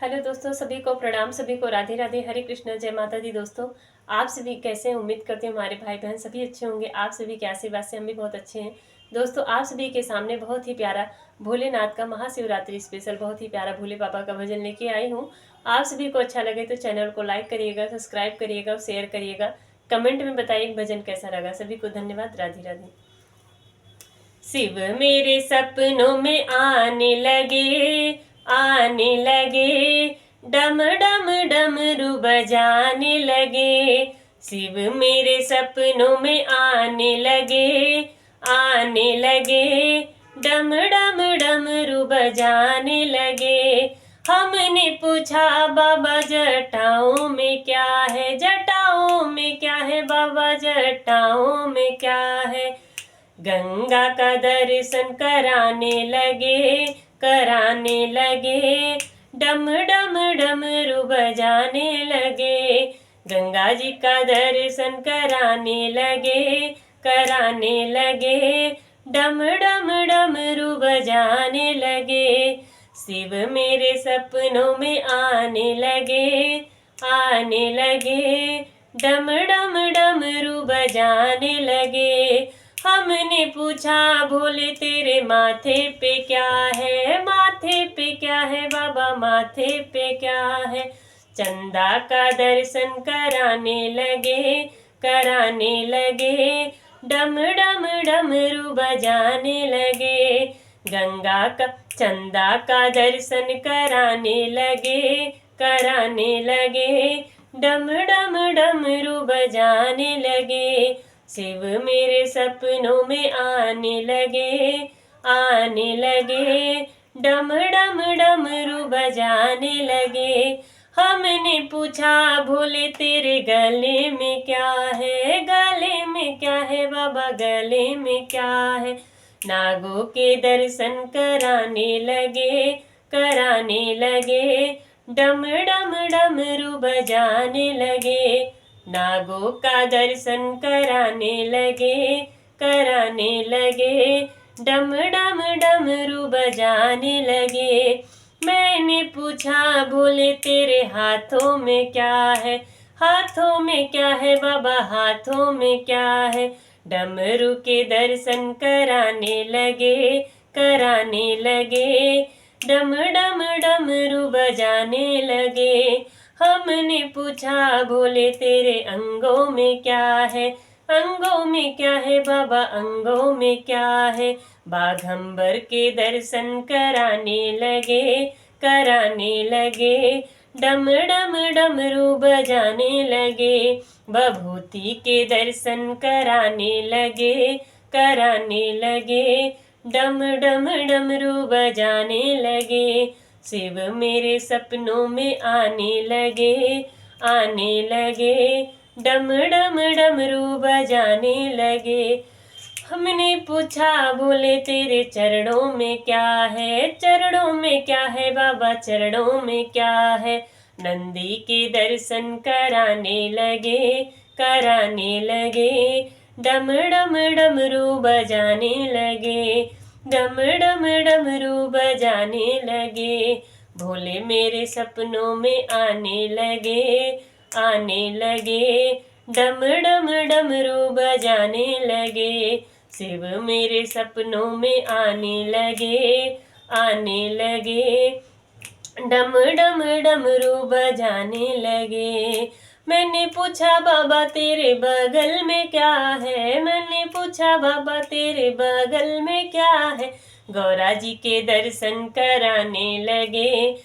Hello दोस्तों, सभी को प्रणाम, सभी को राधे राधे, हरे कृष्णा, जय माता दी। दोस्तों, आप सभी कैसे हैं? उम्मीद करते हैं हमारे भाई बहन सभी अच्छे होंगे। आप सभी के आशीर्वाद से हम भी बहुत अच्छे हैं। दोस्तों, आप सभी के सामने बहुत ही प्यारा भोलेनाथ का महाशिवरात्रि स्पेशल, बहुत ही प्यारा भोले बाबा का भजन लेके आई हूँ। आप सभी को अच्छा लगे तो चैनल को लाइक करिएगा, सब्सक्राइब करिएगा और शेयर करिएगा। कमेंट में बताइए भजन कैसा लगा। सभी को धन्यवाद। राधे राधे। शिव मेरे सपनों में आने लगे, डम डम डमरू बजाने लगे। शिव मेरे सपनों में आने लगे, डम डम डमरू बजाने लगे। हमने पूछा बाबा जटाओं में क्या है, जटाओं में क्या है बाबा, जटाओं में क्या है। गंगा का दर्शन कराने लगे, डम डम डमरू बजाने लगे। गंगा जी का दर्शन कराने लगे, डम डम डमरू बजाने लगे। शिव मेरे सपनों में आने लगे, डम डम डमरू बजाने लगे। हमने पूछा भोले तेरे माथे पे क्या है, माथे पे क्या है बाबा, माथे पे क्या है। चंदा का दर्शन कराने लगे, डम डम डमरू बजाने लगे। गंगा का चंदा का दर्शन कराने लगे, डम डम डमरू बजाने लगे। शिव मेरे सपनों में आने लगे, डम डम डमरू बजाने लगे। हमने पूछा भोले तेरे गले में क्या है, गले में क्या है बाबा, गले में क्या है। नागों के दर्शन कराने लगे, डम डम डमरू बजाने लगे। नागों का दर्शन कराने लगे, डम डम डमरू बजाने लगे। मैंने पूछा भोले तेरे हाथों में क्या है, हाथों में क्या है बाबा, हाथों में क्या है। डमरू के दर्शन कराने लगे, डम डम डमरू बजाने लगे। हमने पूछा भोले तेरे अंगों में क्या है, अंगों में क्या है बाबा, अंगों में क्या है। बाघंबर के दर्शन कराने लगे, डम डम डमरू बजाने लगे। बभूति के दर्शन कराने लगे, डम डम डमरू बजाने लगे। शिव मेरे सपनों में आने लगे, डम डम डमरू बजाने लगे। हमने पूछा भोले तेरे चरणों में क्या है, चरणों में क्या है बाबा, चरणों में क्या है। नंदी के दर्शन कराने लगे, डम डम डमरू बजाने लगे, डम डम डमरू बजाने लगे। भोले मेरे सपनों में आने लगे, डम डम डमरू बजाने लगे। शिव मेरे सपनों में आने लगे, डम डम डमरू बजाने लगे। मैंने पूछा बाबा तेरे बगल में क्या है, मैंने पूछा बाबा तेरे बगल में क्या है। गौरा जी के दर्शन कराने लगे,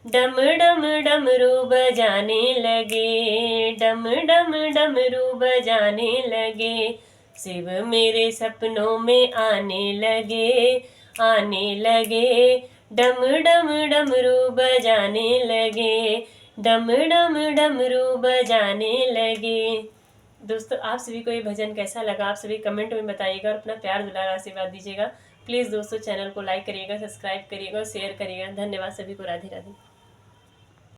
डम डम डमरू बजाने लगे, डम डम डमरू बजाने लगे। शिव मेरे सपनों में आने लगे, डम डम डमरू बजाने लगे, डम डम डमरू बजाने लगे। दोस्तों, आप सभी को ये भजन कैसा लगा, आप सभी कमेंट में बताइएगा और अपना प्यार दुलार आशीर्वाद दीजिएगा। प्लीज़ दोस्तों, चैनल को लाइक करिएगा, सब्सक्राइब करिएगा और शेयर करिएगा। धन्यवाद सभी को। राधे राधे।